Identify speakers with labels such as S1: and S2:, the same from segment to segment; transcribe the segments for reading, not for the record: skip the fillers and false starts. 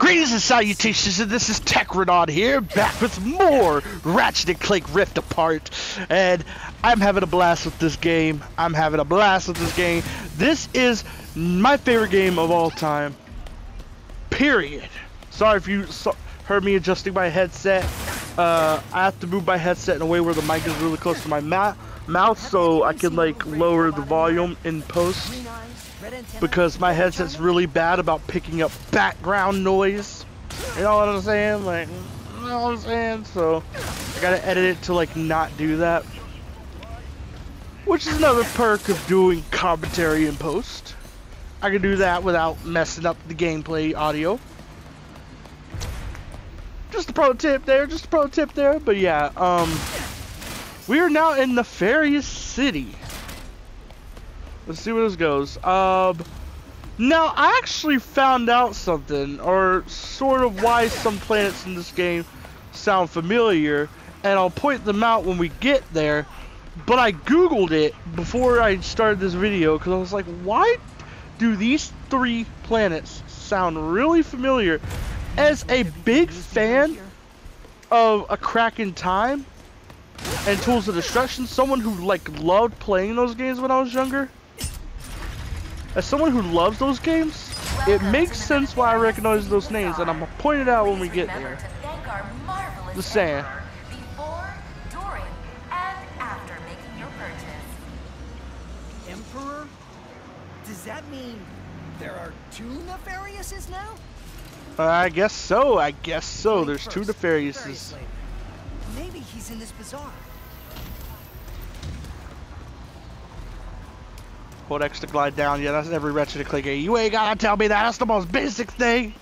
S1: Greetings and salutations, and this is TEK-RONAN here, back with more Ratchet Clank Rift Apart, and I'm having a blast with this game. This is my favorite game of all time, period. Sorry if you heard me adjusting my headset. I have to move my headset in a way where the mic is really close to my mouth so I can like lower the volume in post, because my headset's really bad about picking up background noise. You know what I'm saying? Like, you know what I'm saying? So I gotta edit it to like not do that, which is another perk of doing commentary in post. I can do that without messing up the gameplay audio. Just a pro tip there, but yeah, we are now in Nefarious City. Let's see where this goes. Now I actually found out something, or sort of why some planets in this game sound familiar, and I'll point them out when we get there. But I googled it before I started this video, because I was like, why do these three planets sound really familiar? As a big fan of A Crack in Time and Tools of Destruction, someone who like loved playing those games when I was younger, as someone who loves those games, it makes sense why I recognize those names, and I'm gonna point it out when we get there. Just saying.
S2: Before, during, and after making your purchase.
S3: Emperor? Does that mean there are two Nefariouses now?
S1: I guess so. There's two Nefariouses.
S3: Maybe he's in this bazaar.
S1: Hold X to glide down. Yeah, that's every Ratchet Clank game. You ain't gotta tell me that. That's the most basic thing.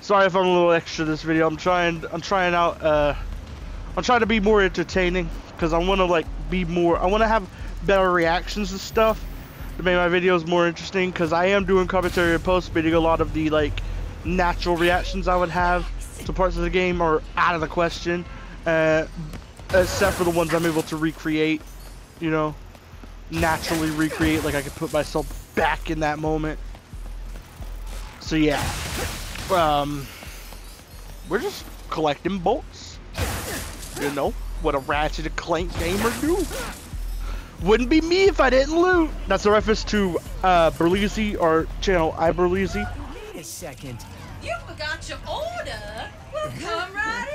S1: Sorry if I'm a little extra this video. I'm trying to be more entertaining, because I want to like be more. I want to have better reactions and stuff to make my videos more interesting, because I am doing commentary and post, but a lot of the like natural reactions I would have to parts of the game are out of the question, except for the ones I'm able to recreate, you know, naturally recreate, like I can put myself back in that moment. So yeah, we're just collecting bolts, you know, what a Ratchet Clank gamer do. Wouldn't be me if I didn't loot. That's a reference to Berlizzi, or channel iBerlizzi.
S3: Wait a second.
S4: You forgot your order? Well, come right in.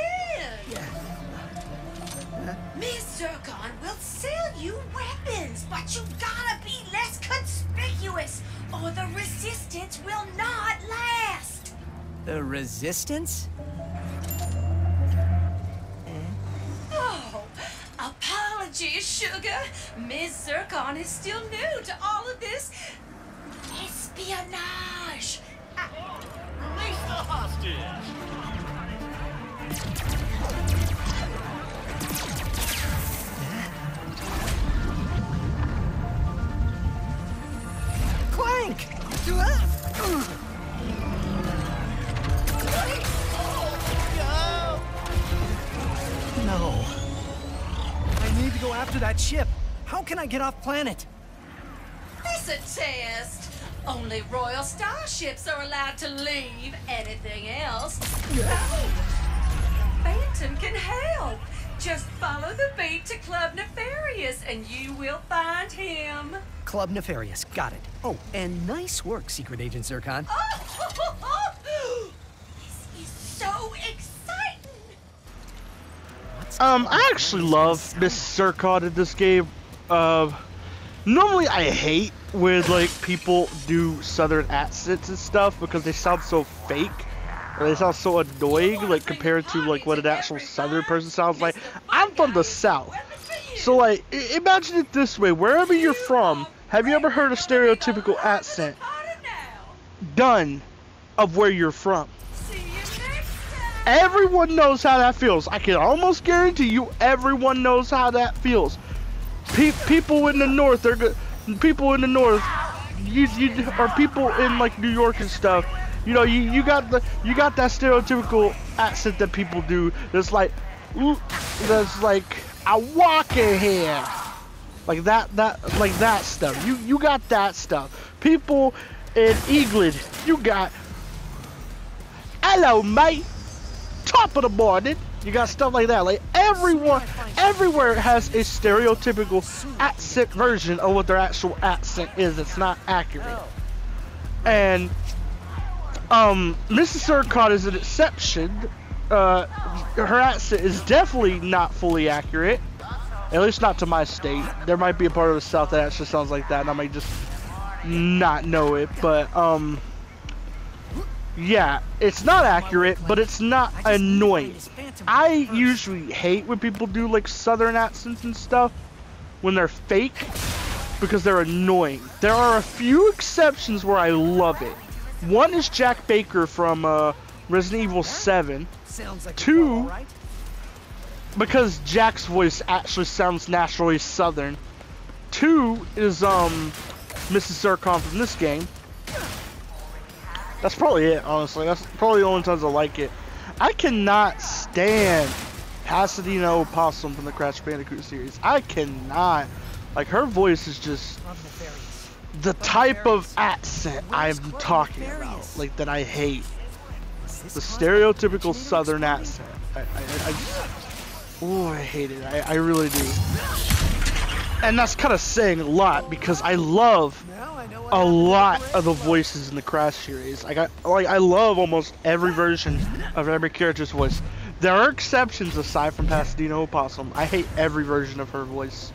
S4: Miss Zircon will sell you weapons, but you gotta be less conspicuous, or the resistance will not last.
S3: The resistance?
S4: Oh, apologies, sugar. Miss Zircon is still new to all of this espionage.
S5: Release the hostage!
S3: Clank! No. I need to go after that ship. How can I get off planet?
S4: This a test. Only royal starships are allowed to leave. Anything else? No. Phantom can help. Just follow the beat to Club Nefarious and you will find him.
S3: Club Nefarious, got it. Oh, and nice work, Secret Agent Zircon.
S4: This is so exciting.
S1: I actually love Miss Zircon in this game. Normally I hate when like people do southern accents and stuff, because they sound so fake, or they sound so annoying, like compared to like what an actual southern person sounds like. I'm from the South, so like imagine it this way: wherever you're from, have you ever heard a stereotypical accent done of where you're from? Everyone knows how that feels. I can almost guarantee you everyone knows how that feels. People in the north, they're good. People in the north, or people in like New York and stuff. You know, you got that stereotypical accent that people do. That's like, that's like, I walk in here, like that stuff. You got that stuff. People And Eaglin, you got... Hello, mate! Top of the morning! You got stuff like that. Like, everywhere has a stereotypical accent version of what their actual accent is. It's not accurate. And, Mrs. Zircon is an exception. Her accent is definitely not fully accurate. At least not to my state. There might be a part of the South that actually sounds like that, and I might just not know it. But, yeah, it's not accurate, but it's not annoying. I usually hate when people do like southern accents and stuff when they're fake because they're annoying. There are a few exceptions where I love it. One is Jack Baker from Resident Evil 7. Two, because Jack's voice actually sounds naturally southern. Two is Mrs. Zircon from this game. That's probably it, honestly. That's probably the only times I like it. I cannot stand Pasadena Opossum from the Crash Bandicoot series. I cannot. Like, her voice is just the type of accent I'm talking about. Like, that I hate. The stereotypical southern accent. I hate it. I really do. And that's kind of saying a lot because I love a lot of the voices in the Crash series. I love almost every version of every character's voice. There are exceptions aside from Pasadena Opossum. I hate every version of her voice.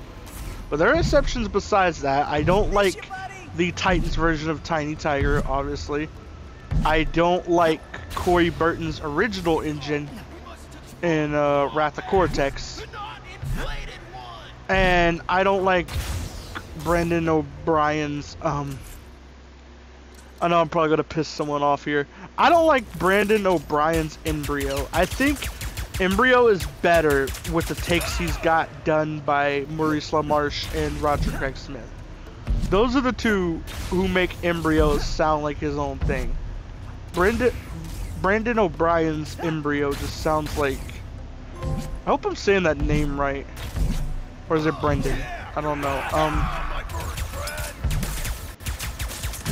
S1: But there are exceptions besides that. I don't like the Titans version of Tiny Tiger, obviously. I don't like Corey Burton's original engine in Wrath of Cortex. And I don't like Brandon O'Brien's, I know I'm probably going to piss someone off here. I don't like Brandon O'Brien's Embryo. I think Embryo is better with the takes he's got done by Maurice LaMarche and Roger Craig Smith. Those are the two who make Embryo sound like his own thing. Brandon O'Brien's Embryo just sounds like... I hope I'm saying that name right. Or is it Brendan? I don't know.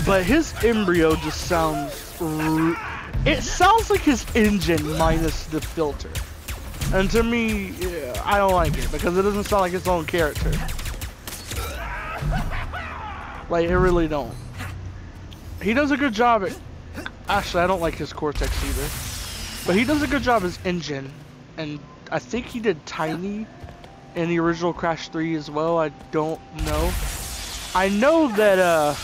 S1: But his Embryo just sounds... It sounds like his engine minus the filter. And to me, yeah, I don't like it because it doesn't sound like its own character. Like, it really don't. He does a good job at... Actually, I don't like his Cortex either. But he does a good job as engine. And I think he did Tiny in the original Crash 3 as well. I don't know. I know that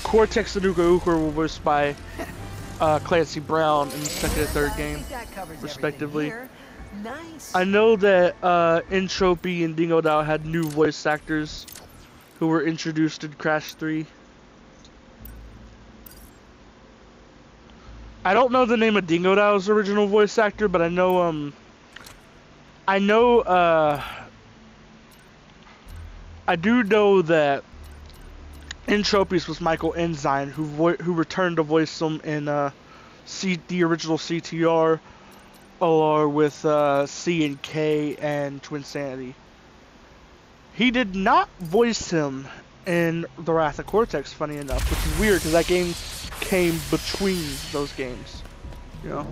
S1: Cortex and Uka Uka were voiced by Clancy Brown in the second and third game, respectively. I know that Entropy and Dingo Dow had new voice actors who were introduced in Crash 3. I don't know the name of Dingo Dow's original voice actor, but I know I do know that Entropy's was Michael Ensign, who returned to voice him in the original CTR, along with C and K and Twinsanity. He did not voice him in the Wrath of Cortex, funny enough, which is weird because that game came between those games, you know.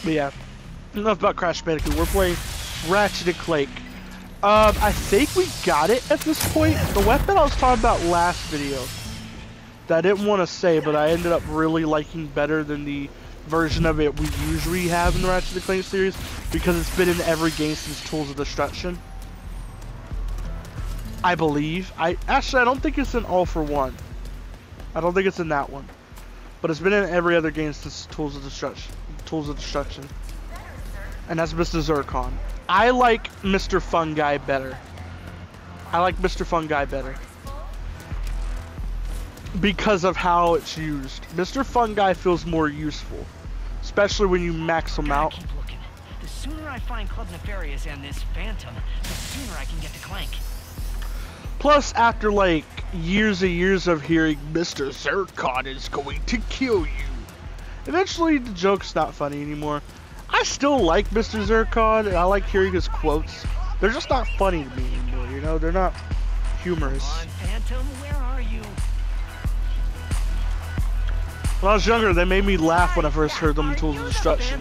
S1: But yeah, enough about Crash Bandicoot. We're playing Ratchet Clank. I think we got it at this point. The weapon I was talking about last video that I didn't want to say, but I ended up really liking better than the version of it we usually have in the Ratchet Clank series because it's been in every game since Tools of Destruction. I believe. I don't think it's in All for One. I don't think it's in that one. But it's been in every other game since Tools of Destruction. And that's Mr. Zircon. I like Mr. Fun Guy better. Because of how it's used. Mr. Fun Guy feels more useful. Especially when you max him out.
S6: Keep looking. The sooner I find Club Nefarious and this Phantom, the sooner I can get to Clank.
S1: Plus, after like years and years of hearing Mr. Zircon is going to kill you, eventually the joke's not funny anymore. I still like Mr. Zircon, and I like hearing his quotes. They're just not funny to me anymore, you know? They're not humorous.
S6: Come on, Phantom, where are you?
S1: When I was younger, they made me laugh when I first heard them in Tools of Destruction.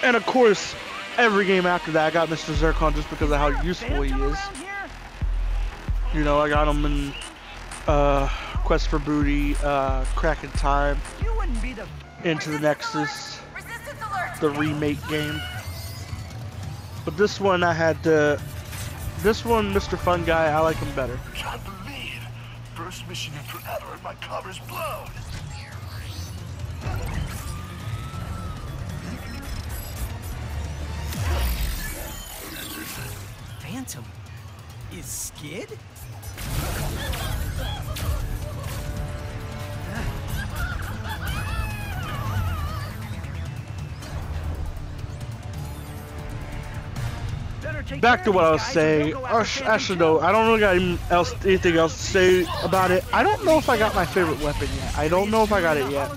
S1: And of course, every game after that, I got Mr. Zircon just because of how useful he is. You know, I got him in Quest for Booty, Crack in Time, Into the Nexus, the remake game. But this one I had to... This one, Mr. Fun Guy, I like him better.
S5: I can't believe first mission in forever and my cover's blown.
S3: Phantom? Is Skid?
S1: Back to what I was saying. Actually, no, I don't really got anything else to say about it. I don't know if I got my favorite weapon yet. I don't know if I got it yet.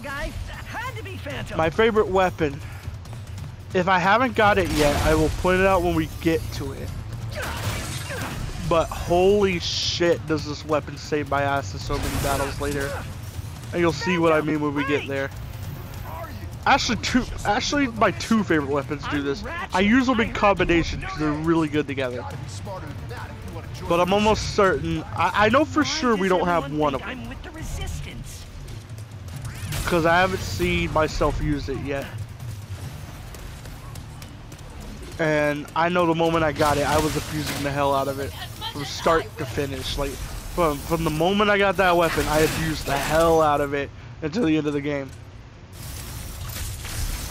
S1: My favorite weapon. If I haven't got it yet, I will point it out when we get to it. But holy shit, does this weapon save my ass in so many battles later. And you'll see what I mean when we get there. Actually, my two favorite weapons do this. I use them in combination because they're really good together. But I'm almost certain, I know for sure we don't have one of them. Because I haven't seen myself use it yet. And I know the moment I got it, I was abusing the hell out of it. From start to finish. Like, from the moment I got that weapon, I abused the hell out of it until the end of the game.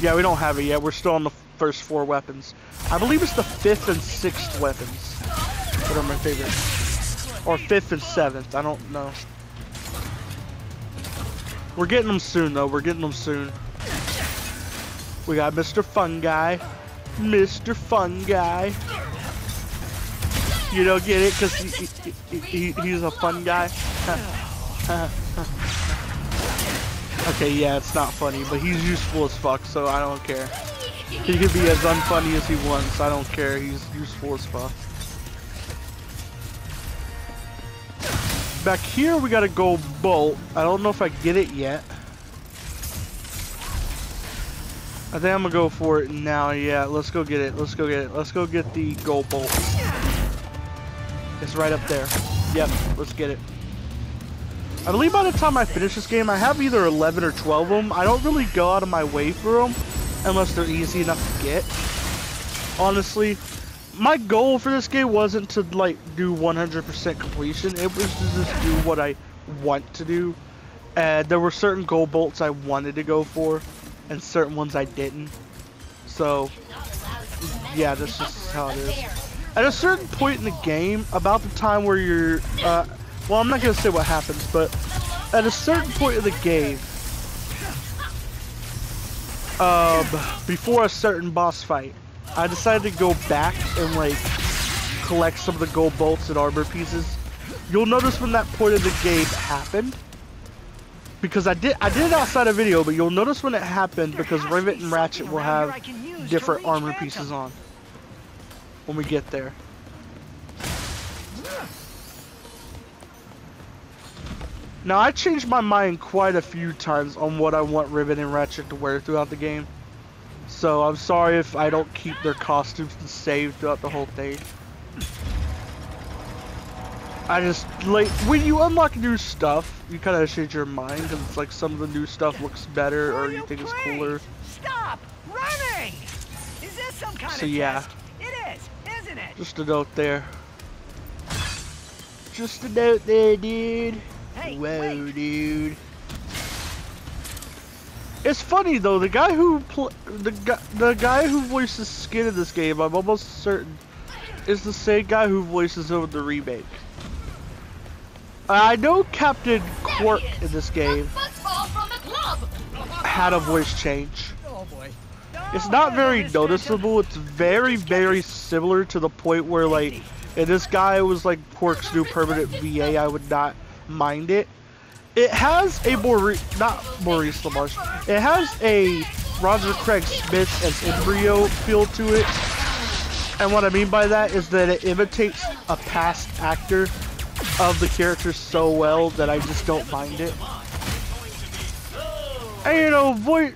S1: Yeah, we don't have it yet. We're still on the first 4 weapons. I believe it's the 5th and 6th weapons that are my favorite. Or 5th and 7th. I don't know. We're getting them soon, though. We're getting them soon. We got Mr. Fun Guy. Mr. Fun Guy. You don't get it because he's a fun guy? Okay, yeah, it's not funny, but he's useful as fuck, so I don't care. He can be as unfunny as he wants, I don't care, he's useful as fuck. Back here we got a gold bolt. I don't know if I get it yet. I think I'm gonna go for it now, yeah, let's go get it, let's go get it. Let's go get the gold bolt. It's right up there. Yep, let's get it. I believe by the time I finish this game, I have either 11 or 12 of them. I don't really go out of my way for them, unless they're easy enough to get. Honestly, my goal for this game wasn't to, like, do 100% completion. It was to just do what I want to do. And there were certain gold bolts I wanted to go for, and certain ones I didn't. So, yeah, that's just how it is. At a certain point in the game, about the time where you're, well, I'm not going to say what happens, but at a certain point in the game, before a certain boss fight, I decided to go back and, like, collect some of the gold bolts and armor pieces. You'll notice when that point of the game happened, because I did it outside of video, but you'll notice when it happened because Rivet and Ratchet will have different armor pieces on when we get there. Now, I changed my mind quite a few times on what I want Rivet and Ratchet to wear throughout the game. So, I'm sorry if I don't keep their costumes the same throughout the whole thing. I just, like, when you unlock new stuff, you kind of change your mind, because it's like some of the new stuff looks better, or you think it's cooler.
S6: Stop running! Is this some kind
S1: So,
S6: of
S1: yeah.
S6: test? It is, isn't it?
S1: Just a note there. Just a note there, dude.
S6: Hey,
S1: Whoa,
S6: wait.
S1: dude. It's funny though. The guy who the guy who voices Skid in this game, I'm almost certain, is the same guy who voices him in the remake. I know Captain Quark in this game had a voice change.
S3: Oh boy.
S1: It's not very noticeable. It's very, very similar to the point where, like, if this guy was like Quark's new permanent VA, I would not mind it. It has a not Maurice LaMarche. It has a Roger Craig Smith as embryo feel to it. And what I mean by that is that it imitates a past actor of the character so well that I just don't mind it. And you know,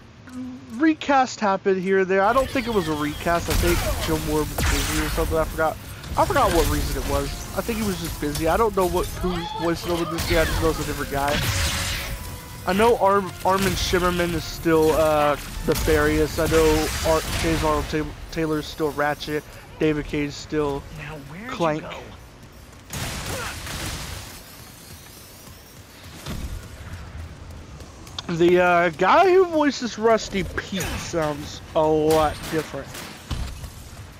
S1: recast happened here and there. I don't think it was a recast. I think Joe Moore was busy or something. I forgot what reason it was. I think he was just busy. I don't know who's voicing over this guy. I just know it's a different guy. I know Armin Shimmerman is still Nefarious. I know James Arnold Taylor is still Ratchet. David Cage is still Clank. The guy who voices Rusty Pete sounds a lot different.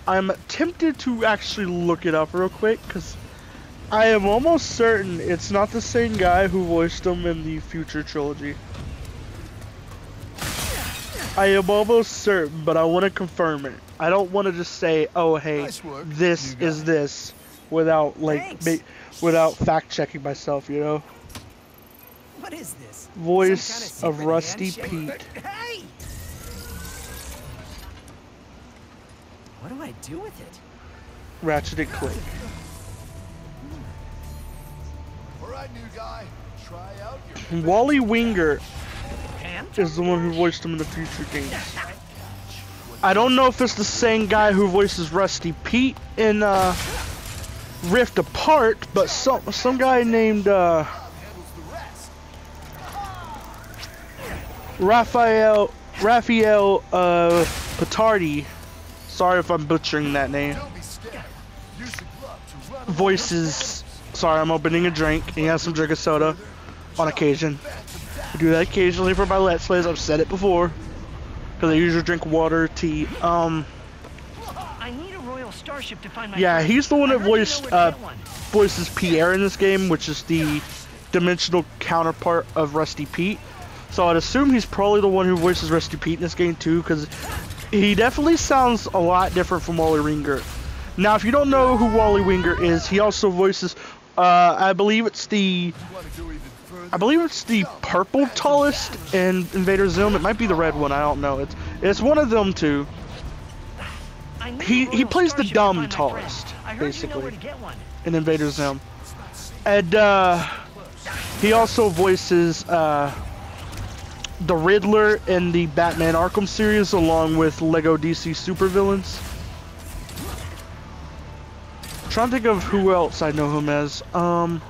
S1: I'm tempted to actually look it up real quick because I am almost certain it's not the same guy who voiced him in the Future trilogy. I am almost certain, but I want to confirm it. I don't want to just say, "Oh, hey,
S5: Nice work,
S1: this
S5: you
S1: is
S5: guys.
S1: this," without like without fact checking myself, you know.
S3: What is this?
S1: Voice
S3: Some
S1: of
S3: kind of
S1: Rusty
S3: secret
S1: Pete.
S3: handshake? Hey! What do I do with it?
S1: Ratchet Clank.
S5: All right, new guy. Try out your
S1: Wally Winger
S6: Phantom?
S1: is the one who voiced him in the future games. I don't know if it's the same guy who voices Rusty Pete in Rift Apart, but some guy named Raphael Petardi. Sorry if I'm butchering that name.
S5: Don't be scared. Use the glove to run
S1: Voices. Sorry, I'm opening a drink. And he has some drink of soda on occasion. I do that occasionally for my Let's Plays. I've said it before. Because I usually drink water, tea.
S6: I need a Royal Starship to find my
S1: Yeah,
S6: friend.
S1: he's the one
S6: I
S1: that
S6: heard you know
S1: voiced
S6: where to get one.
S1: voices Pierre in this game, which is the dimensional counterpart of Rusty Pete. So I'd assume he's probably the one who voices Rusty Pete in this game too, because he definitely sounds a lot different from Wally Winger. Now, if you don't know who Wally Winger is, he also voices, I believe it's the purple tallest in Invader Zim. It might be the red one. I don't know. It's one of them two.
S6: I need a
S1: He
S6: Royal
S1: plays the
S6: Starship to
S1: dumb
S6: find my friend.
S1: tallest,
S6: I heard you know
S1: basically,
S6: where to get one.
S1: in Invader Zim. And he also voices the Riddler in the Batman Arkham series, along with Lego DC supervillains. I'm trying to think of who else I know him as. Oh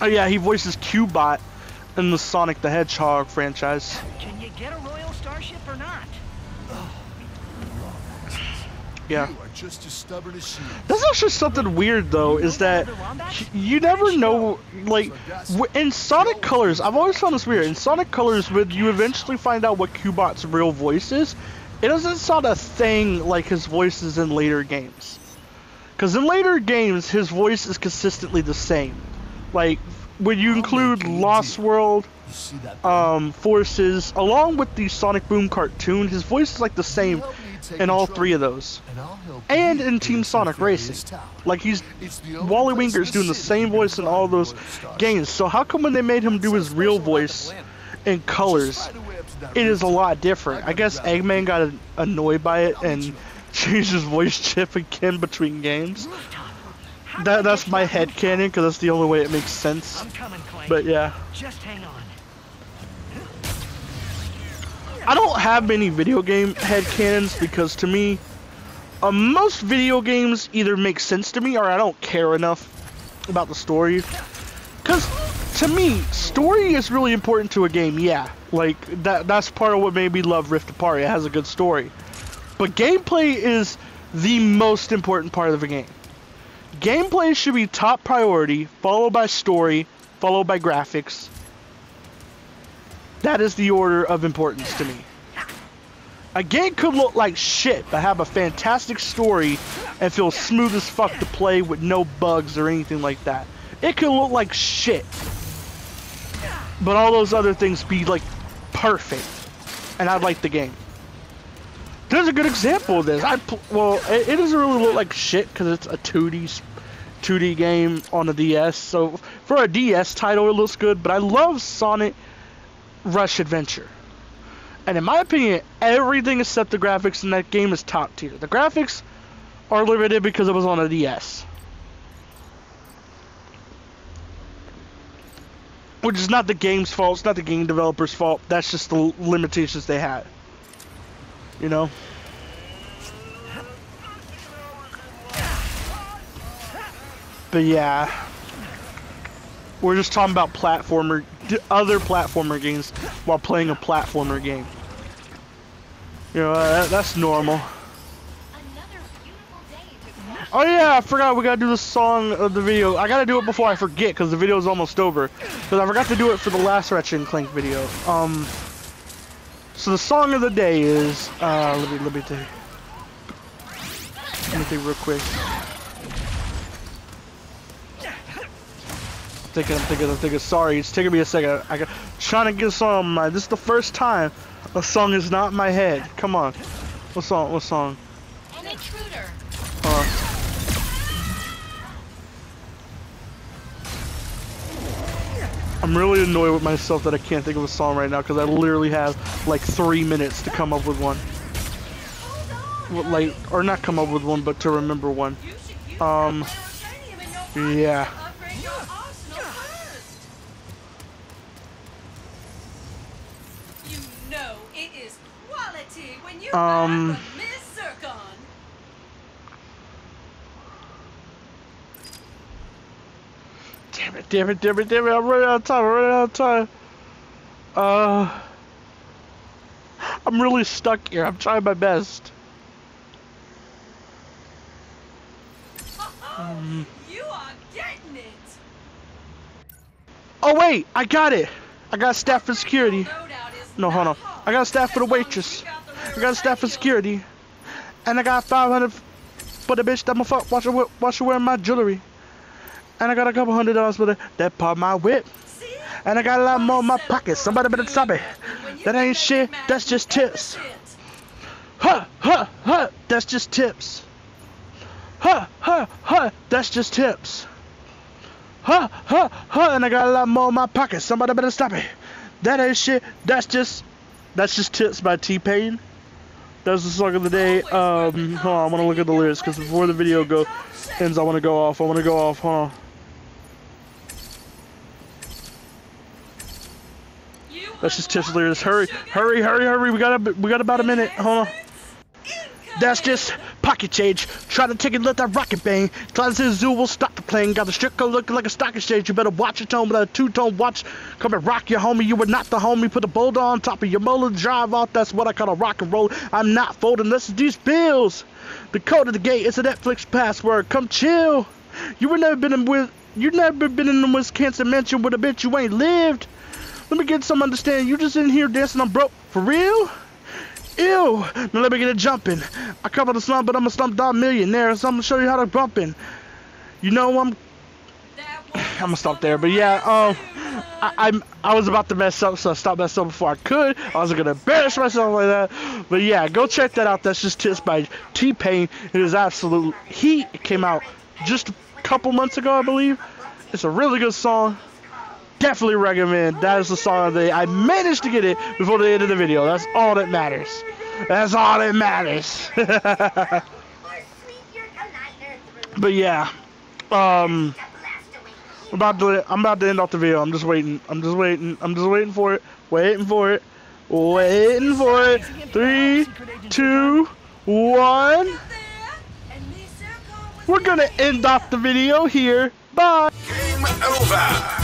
S1: yeah, he voices Cubot in the Sonic the Hedgehog franchise.
S6: Can you get a Royal Starship or not?
S1: Yeah.
S5: You are just as stubborn as she is.
S1: That's actually something weird though, is that you never know, like, in Sonic Colors, I've always found this weird, in Sonic Colors, when you eventually find out what Cubot's real voice is, it doesn't sound a thing like his voice is in later games. Because in later games, his voice is consistently the same. Like, when you include Lost World,
S5: You see that?
S1: Forces, along with the Sonic Boom cartoon, his voice is like the same
S5: Help me take
S1: in all
S5: control,
S1: three of those.
S5: and I'll help
S1: And
S5: you
S1: in
S5: get
S1: Team
S5: into
S1: Sonic
S5: Nefarious
S1: Racing.
S5: Tower.
S1: Like,
S5: It's the only
S1: Wally
S5: place
S1: Winger's
S5: in
S1: doing the
S5: the city
S1: same
S5: you can
S1: voice in
S5: find
S1: all
S5: the
S1: those
S5: Royal Starship.
S1: games. So how come when they made him do his real voice in Colors,
S5: Just find a way up to that
S1: it is a
S5: rooftop.
S1: lot different? I guess Eggman got annoyed by it and changed his voice chip again between games.
S6: How do I
S1: That's
S6: get
S1: my
S6: you
S1: head
S6: out?
S1: canon, because that's the only way it makes sense.
S6: I'm coming, Clank.
S1: But yeah.
S6: Just hang on.
S1: I don't have many video game headcanons because to me, most video games either make sense to me or I don't care enough about the story. Because to me, story is really important to a game, yeah. Like, that's part of what made me love Rift Apart. It has a good story. But gameplay is the most important part of a game. Gameplay should be top priority, followed by story, followed by graphics. That is the order of importance to me. A game could look like shit, but have a fantastic story and feel smooth as fuck to play with no bugs or anything like that. It could look like shit, but all those other things be like perfect, and I'd like the game. There's a good example of this. It doesn't really look like shit because it's a 2D game on a DS. So for a DS title, it looks good. But I love Sonic Rush Adventure. And in my opinion, everything except the graphics in that game is top tier. The graphics are limited because it was on a DS. Which is not the game's fault, it's not the game developer's fault. That's just the limitations they had. You know? But yeah. We're just talking about other platformer games while playing a platformer game. You know, that's normal. Oh yeah, I forgot we gotta do the song of the video. I gotta do it before I forget because the video is almost over. Because I forgot to do it for the last Ratchet Clank video. So the song of the day is let me think real quick. I'm thinking. Sorry, it's taking me a second. Trying to get a song in my mind. This is the first time a song is not in my head. Come on. What song? What song?
S4: An intruder.
S1: I'm really annoyed with myself that I can't think of a song right now because I literally have like 3 minutes to come up with one. Like, or not come up with one, but to remember one. Yeah.
S4: You know it is quality when you buy from Miss Zircon.
S1: Damn it, I'm running out of time, I'm really stuck here, I'm trying my best.
S4: You are getting it.
S1: Oh wait, I got it! I got staff for security. No, hold on. I got staff for the waitress. I got staff for security. And I got 500 for the bitch that my fuck watch her wearing my jewelry. And I got a couple $100 for that part of my whip. And I got a lot more in my pocket. Somebody better stop it. That ain't shit. That's just tips. Huh, huh, huh. That's just tips. Huh, huh, huh. That's just tips. Huh, huh, huh. And I got a lot more in my pocket. Somebody better stop it. That ain't shit. That's just tips by T-Pain. That's the song of the day. Hold on, I want to look at the lyrics because before the video ends, I want to go off. Hold on. That's just tips lyrics. Hurry. We got about a minute. Hold on. That's just pocket change. Try to take it, let that rocket bang. Try to zoo will stop the plane. Got the strip code looking like a stock exchange. You better watch your tone with a two-tone watch. Come and rock your homie. You were not the homie. Put a boulder on top of your molar. Drive off. That's what I call a rock and roll. I'm not folding. Listen to these bills. The code of the gate is a Netflix password. Come chill. You never been in the Wisconsin mansion with a bitch you ain't lived. Let me get some understanding. You just in here dancing. I'm broke for real. Ew! Now let me get it jumping. I cover the slump, but I'm a slump dog millionaire, so I'm gonna show you how to bumpin'. You know I'm gonna stop there, but yeah, I was about to mess up, so I stopped messing up before I could. I wasn't gonna embarrass myself like that. But yeah, go check that out. That's just tips by T-Pain. It is absolute heat. It came out just a couple months ago, I believe. It's a really good song. Definitely recommend. That is the song of the day. I managed to get it before the end of the video. That's all that matters. That's all that matters. But yeah, I'm about to end off the video. I'm just waiting for it. Waiting for it. 3, 2, 1. We're gonna end off the video here. Bye.
S5: Game over.